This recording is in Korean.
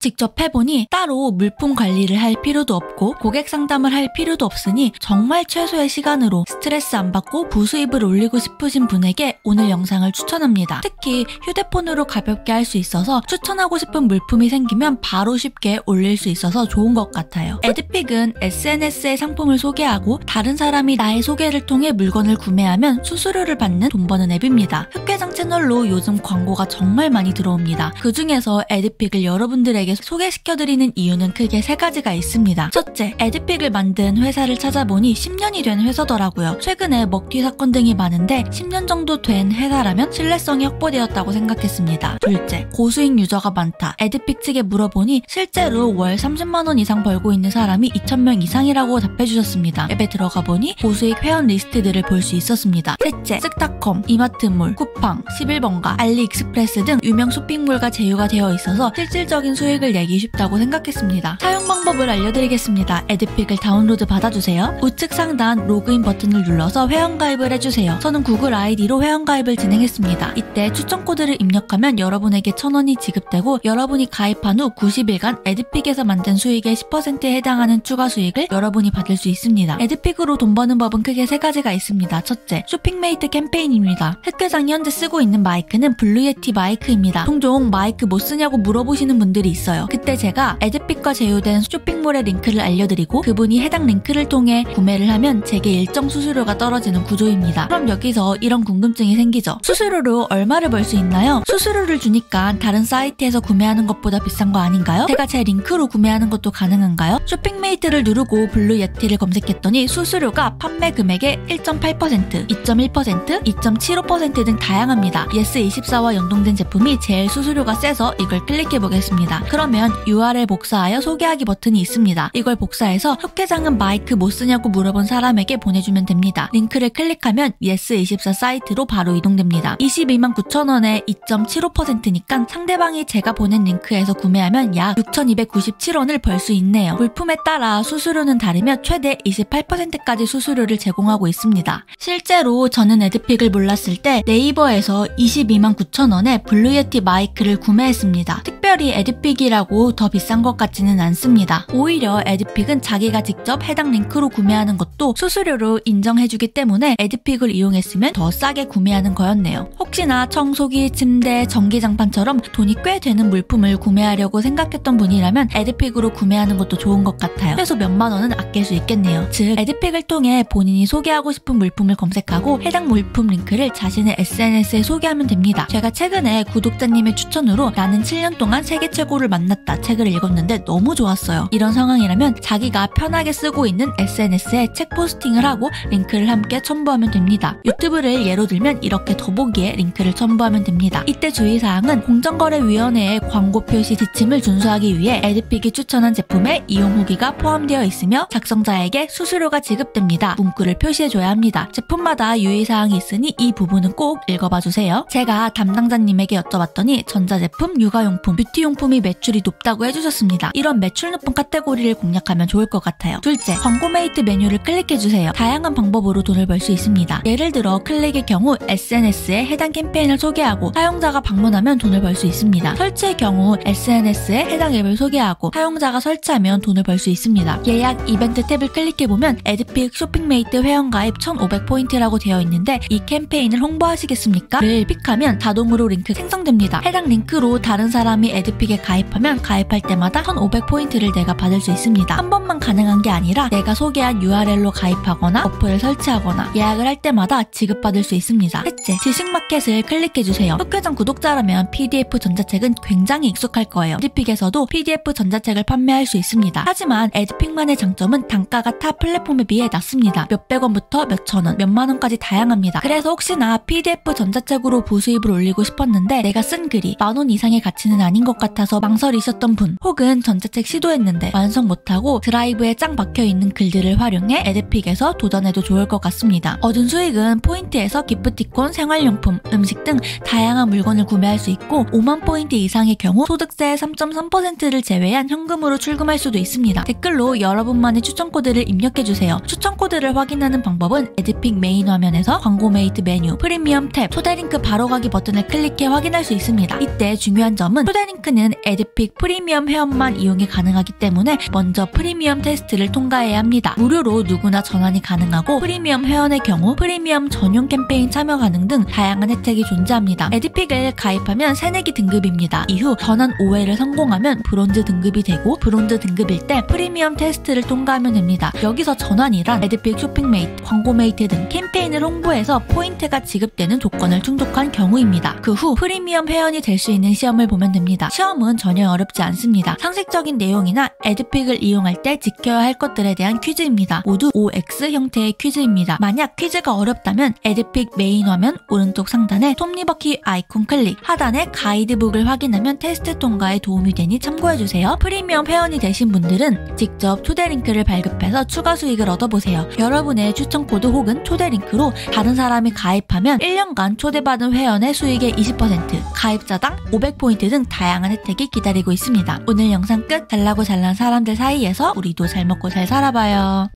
직접 해보니 따로 물품 관리를 할 필요도 없고 고객 상담을 할 필요도 없으니 정말 최소의 시간으로 스트레스 안 받고 부수입을 올리고 싶으신 분에게 오늘 영상을 추천합니다. 특히 휴대폰으로 가볍게 할 수 있어서 추천하고 싶은 물품이 생기면 바로 쉽게 올릴 수 있어서 좋은 것 같아요. 에드픽은 SNS에 상품을 소개하고 다른 사람이 나의 소개를 통해 물건을 구매하면 수수료를 받는 돈 버는 앱입니다. 흑회장 채널로 요즘 광고가 정말 많이 들어옵니다. 그 중에서 에드픽을 여러분들에게 소개시켜드리는 이유는 크게 3가지가 있습니다. 첫째, 에드픽을 만든 회사를 찾아보니 10년이 된 회사더라고요. 최근에 먹튀 사건 등이 많은데 10년 정도 된 회사라면 신뢰성이 확보되었다고 생각했습니다. 둘째, 고수익 유저가 많다. 에드픽 측에 물어보니 실제로 월 30만원 이상 벌고 있는 사람이 2,000명 이상이라고 답해주셨습니다. 앱에 들어가 보니 고수익 회원 리스트들을 볼 수 있었습니다. 셋째, 쓱닷컴, 이마트몰, 쿠팡, 11번가, 알리익스프레스 등 유명 쇼핑몰과 제휴가 되어 있어서 실질적인 수익을 내기 쉽다고 생각했습니다. 사용 방법을 알려드리겠습니다. 에드픽을 다운로드 받아주세요. 우측 상단 로그인 버튼을 눌러서 회원가입을 해주세요. 저는 구글 아이디로 회원가입을 진행했습니다. 이때 추천 코드를 입력하면 여러분에게 1,000원이 지급되고 여러분이 가입한 후 90일간 에드픽에서 만든 수익의 10%에 해당하는 추가 수익을 여러분이 받을 수 있습니다. 에드픽으로 돈 버는 법은 크게 3가지가 있습니다. 첫째, 쇼핑메이트 캠페인입니다. 흑회장이 현재 쓰고 있는 마이크는 블루예티 마이크입니다. 종종 마이크 뭐 쓰냐고 물어보시는 분들이 있어요. 그때 제가 에드픽과 제휴된 쇼핑몰의 링크를 알려드리고 그분이 해당 링크를 통해 구매를 하면 제게 일정 수수료가 떨어지는 구조입니다. 그럼 여기서 이런 궁금증이 생기죠. 수수료로 얼마를 벌 수 있나요? 수수료를 주니까 다른 사이트에서 구매하는 것보다 비싼 거 아닌가요? 제가 제 링크로 구매하는 것도 가능한가요? 쇼핑메이트를 누르고 블루예티를 검색했더니 수수료가 판매 금액의 1.8%, 2.1%, 2.75% 등 다양합니다. 예스24와 연동된 제품이 제일 수수료가 세서 이걸 클릭해보겠습니다. 그러면 URL 복사하여 소개하기 버튼이 있습니다. 이걸 복사해서 흑회장은 마이크 뭐 쓰냐고 물어본 사람에게 보내주면 됩니다. 링크를 클릭하면 예스24 사이트로 바로 이동됩니다. 229,000원에 2.75%니까 상대방이 제가 보낸 링크에서 구매하면 약 6,297원을 벌 수 있네요. 물품에 따라 수수료는 다르며 최대 28%까지 수수료를 제공하고 있습니다. 실제로 저는 에드픽을 몰랐을 때 네이버에서 229,000원에 블루예티 마이크를 구매했습니다. 특별히 에드픽이라고 더 비싼 것 같지는 않습니다. 오히려 에드픽은 자기가 직접 해당 링크로 구매하는 것도 수수료로 인정해주기 때문에 에드픽을 이용했으면 더 싸게 구매하는 거였네요. 혹시나 청소기, 침대, 전기장판처럼 돈이 꽤 되는 물품을 구매하려고 생각했던 분이라면 에드픽으로 구매하는 것도 좋은 것 같아요. 최소 몇만 원은 아낄 수 있겠네요. 즉, 에드픽을 통해 본인이 소개하고 싶은 물품을 검색하고 해당 물품 링크를 자신의 SNS에 소개하면 됩니다. 제가 최근에 구독자님의 추천으로 나는 7년 동안 세계 최고를 만났다 책을 읽었는데 너무 좋았어요. 이런 상황이라면 자기가 편하게 쓰고 있는 SNS에 책 포스팅을 하고 링크를 함께 첨부하면 됩니다. 유튜브를 예로 들면 이렇게 더보기에 링크를 첨부하면 됩니다. 이때 주의사항은 공정거래위원회의 광고 표시 지침을 준수하기 위해 에드픽이 추천한 제품에 이용 후기가 포함되어 있으며 작성자에게 수수료가 지급됩니다. 문구를 표시해줘야 합니다. 제품마다 유의사항이 있으니 이 부분은 꼭 읽어봐주세요. 제가 담당자님에게 여쭤봤더니 전자제품, 육아용품, 뷰티용품이 매출이 높다고 해주셨습니다. 이런 매출 높은 카테고리를 공략하면 좋을 것 같아요. 둘째, 광고메이트 메뉴를 클릭해주세요. 다양한 방법으로 돈을 벌 수 있습니다. 예를 들어 클릭의 경우 SNS에 해당 캠페인을 소개하고 사용자가 방문하면 돈을 벌 수 있습니다. 설치의 경우 SNS에 해당 앱을 소개하고 사용자가 설치하면 돈을 벌 수 있습니다. 예약 이벤트 탭을 클릭해보면 에드픽 쇼핑메이트 회원가입 1,500포인트라고 되어 있는데 이 캠페인을 홍보하시겠습니까? 를 픽하면 자동으로 링크 생성됩니다. 해당 링크로 다른 사람이 에드픽에 가입하면 가입할 때마다 1,500포인트를 내가 받을 수 있습니다. 한 번만 가능한 게 아니라 내가 소개한 URL로 가입하거나 어플을 설치하거나 예약을 할 때마다 지급받을 수 있습니다. 셋째, 지식마켓을 클릭해주세요. 흑회장 구독자라면 PDF 전자책은 굉장히 익숙할 거예요. 에드픽에서도 PDF 전자책을 판매할 수 있습니다. 하지만 에드픽만의 장점은 단가가 타 플랫폼에 비해 낮습니다. 몇백 원부터 몇천 원, 몇만 원까지 다양합니다. 그래서 혹시나 PDF 전자책으로 부수입을 올리고 싶었는데 내가 쓴 글이 10,000원 이상의 가치는 아닌 것 같아서 망설이셨던 분, 혹은 전자책 시도했는데 완성 못하고 드라이브에 짱 박혀있는 글들을 활용해 에드픽에서 도전해도 좋을 것 같습니다. 얻은 수익은 포인트에서 기프티콘, 생활용품, 음식 등 다양한 물건을 구매할 수 있고 5만 포인트 이상의 경우 소득세 3.3%를 제외한 현금으로 출금할 수도 있습니다. 댓글로 여러분만의 추천 코드를 입력해주세요. 추천 코드를 확인하는 방법은 에드픽 메인 화면에서 광고메이트 메뉴, 프리미엄 탭, 초대 링크 바로 가기 버튼을 클릭해 확인할 수 있습니다. 이때 중요한 점은 초대 링크는 에드픽 에드픽 프리미엄 회원만 이용이 가능하기 때문에 먼저 프리미엄 테스트를 통과해야 합니다. 무료로 누구나 전환이 가능하고 프리미엄 회원의 경우 프리미엄 전용 캠페인 참여 가능 등 다양한 혜택이 존재합니다. 에드픽을 가입하면 새내기 등급입니다. 이후 전환 5회를 성공하면 브론즈 등급이 되고 브론즈 등급일 때 프리미엄 테스트를 통과하면 됩니다. 여기서 전환이란 에드픽 쇼핑메이트, 광고메이트 등 캠페인을 홍보해서 포인트가 지급되는 조건을 충족한 경우입니다. 그 후 프리미엄 회원이 될 수 있는 시험을 보면 됩니다. 시험은 전혀 어렵지 않습니다. 상식적인 내용이나 에드픽을 이용할 때 지켜야 할 것들에 대한 퀴즈입니다. 모두 OX 형태의 퀴즈입니다. 만약 퀴즈가 어렵다면 에드픽 메인 화면 오른쪽 상단에 톱니바퀴 아이콘 클릭, 하단에 가이드북을 확인하면 테스트 통과에 도움이 되니 참고해주세요. 프리미엄 회원이 되신 분들은 직접 초대 링크를 발급해서 추가 수익을 얻어보세요. 여러분의 추천 코드 혹은 초대 링크로 다른 사람이 가입하면 1년간 초대받은 회원의 수익의 20%, 가입자당 500포인트 등 다양한 혜택이 기다리고 있습니다. 오늘 영상 끝. 잘나고 잘난 사람들 사이에서 우리도 잘 먹고 잘 살아봐요.